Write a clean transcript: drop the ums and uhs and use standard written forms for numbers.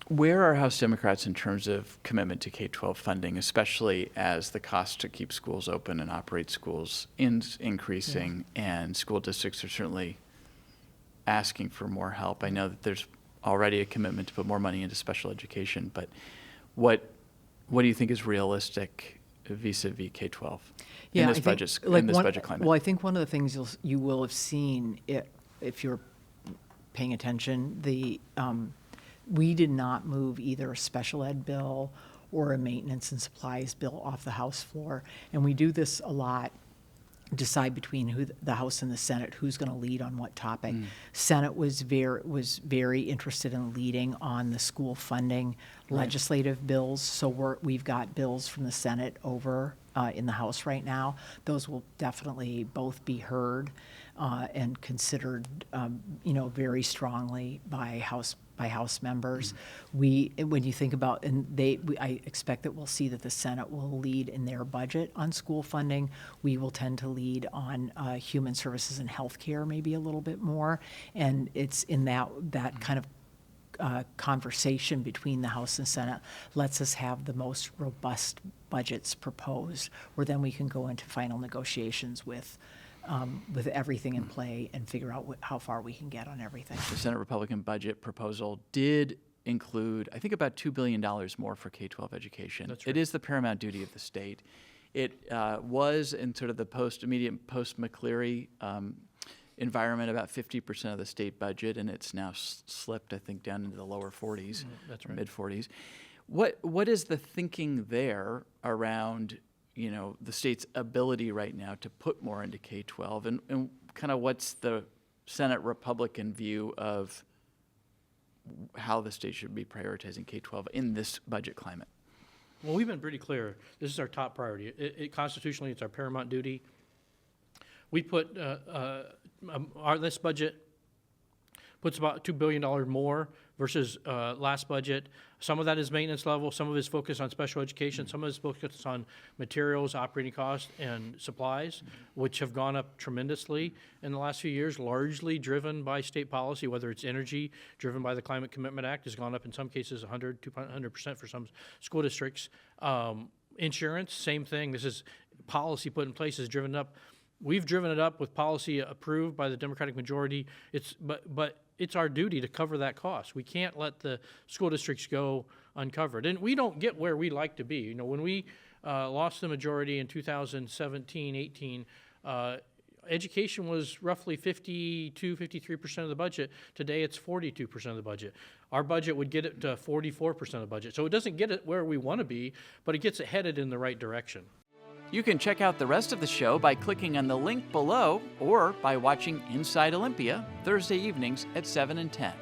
Where are House Democrats in terms of commitment to K-12 funding, especially as the cost to keep schools open and operate schools is increasing, and school districts are certainly asking for more help? I know that there's already a commitment to put more money into special education, but what do you think is realistic vis-a-vis K-12 in this budget climate? Well, I think one of the things you will have seen if you're paying attention, we did not move either a special ed bill or a maintenance and supplies bill off the House floor. And we do this a lot, decide between the House and the Senate who's going to lead on what topic. Senate was very interested in leading on the school funding legislative bills. So we've got bills from the Senate over in the House right now. Those will definitely both be heard and considered, very strongly by House members. When you think about, I expect that we'll see that the Senate will lead in their budget on school funding. We will tend to lead on human services and healthcare maybe a little bit more, and it's in that kind of conversation between the House and Senate lets us have the most robust budgets proposed, where then we can go into final negotiations with everything in play and figure out how far we can get on everything. The Senate Republican budget proposal did include, I think, about $2 billion more for K-12 education. That's right. It is the paramount duty of the state. It was in sort of the immediate post-McCleary environment about 50% of the state budget, and it's now slipped, I think, down into the lower 40s, That's right. mid-40s. What is the thinking there around the state's ability right now to put more into K-12, and kind of what's the Senate Republican view of how the state should be prioritizing K-12 in this budget climate? Well, we've been pretty clear. This is our top priority. Constitutionally, it's our paramount duty. We put this budget puts about $2 billion more versus last budget. Some of that is maintenance level, some of it is focused on special education, some of it is focused on materials, operating costs, and supplies, which have gone up tremendously in the last few years, largely driven by state policy, whether it's energy, driven by the Climate Commitment Act, has gone up in some cases 200% for some school districts. Insurance, same thing. This is policy put in place, has driven it up. We've driven it up with policy approved by the Democratic majority. But it's our duty to cover that cost. We can't let the school districts go uncovered. And we don't get where we like to be. When we lost the majority in 2017, 18, education was roughly 53% of the budget. Today it's 42% of the budget. Our budget would get it to 44% of the budget. So it doesn't get it where we want to be, but it gets it headed in the right direction. You can check out the rest of the show by clicking on the link below or by watching Inside Olympia Thursday evenings at 7 and 10.